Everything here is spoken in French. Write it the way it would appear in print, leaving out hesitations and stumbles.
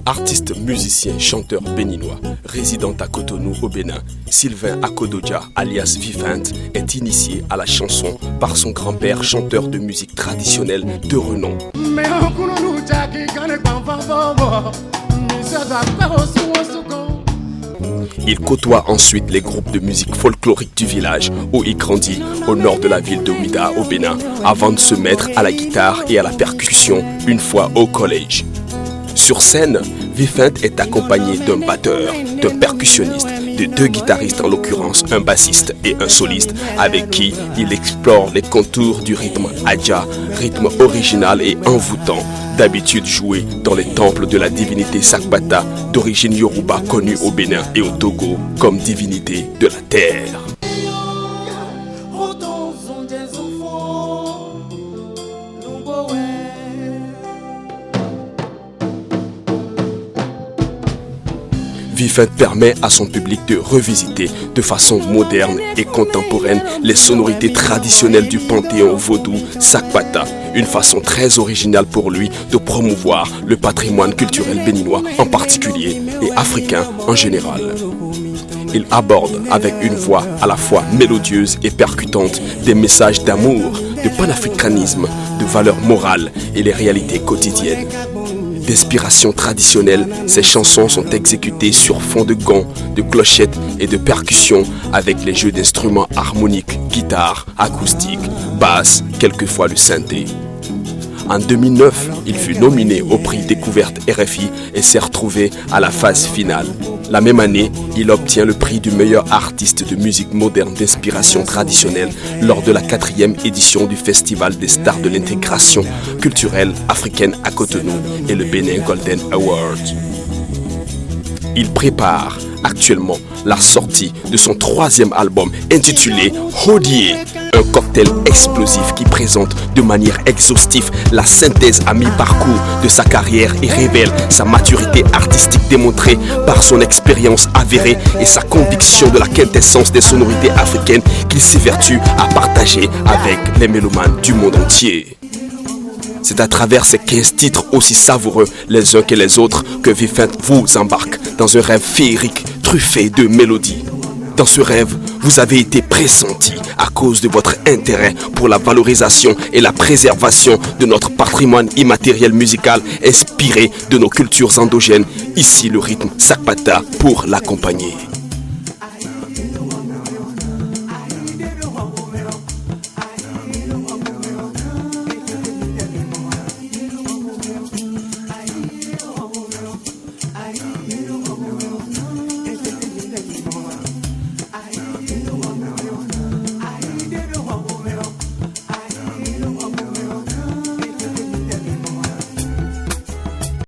Artiste, musicien, chanteur béninois, résident à Cotonou au Bénin, Sylvain Akodoja, alias Vivant, est initié à la chanson par son grand-père, chanteur de musique traditionnelle de renom. Il côtoie ensuite les groupes de musique folklorique du village où il grandit au nord de la ville de Ouidah au Bénin avant de se mettre à la guitare et à la percussion une fois au collège. Sur scène, Vivant est accompagné d'un batteur, d'un percussionniste, de deux guitaristes en l'occurrence un bassiste et un soliste avec qui il explore les contours du rythme Adja, rythme original et envoûtant, d'habitude joué dans les temples de la divinité Sakbata d'origine Yoruba connue au Bénin et au Togo comme divinité de la terre. Vivant permet à son public de revisiter de façon moderne et contemporaine les sonorités traditionnelles du panthéon vaudou Sakbata, une façon très originale pour lui de promouvoir le patrimoine culturel béninois en particulier et africain en général. Il aborde avec une voix à la fois mélodieuse et percutante des messages d'amour, de panafricanisme, de valeurs morales et les réalités quotidiennes. D'inspiration traditionnelle, ces chansons sont exécutées sur fond de gons, de clochettes et de percussions avec les jeux d'instruments harmoniques, guitare, acoustique, basse, quelquefois le synthé. En 2009, il fut nominé au prix Découverte RFI et s'est retrouvé à la phase finale. La même année, il obtient le prix du meilleur artiste de musique moderne d'inspiration traditionnelle lors de la 4e édition du Festival des Stars de l'intégration culturelle africaine à Cotonou et le Bénin Golden Award. Il prépare actuellement la sortie de son 3e album intitulé Hodié, un cocktail explosif qui présente de manière exhaustive la synthèse à mi-parcours de sa carrière et révèle sa maturité artistique démontrée par son expérience avérée et sa conviction de la quintessence des sonorités africaines qu'il s'évertue à partager avec les mélomanes du monde entier. C'est à travers ces 15 titres aussi savoureux les uns que les autres que Vivant vous embarque dans un rêve féerique truffé de mélodies. Dans ce rêve, vous avez été pressenti à cause de votre intérêt pour la valorisation et la préservation de notre patrimoine immatériel musical inspiré de nos cultures endogènes. Ici le rythme Sakbata pour l'accompagner.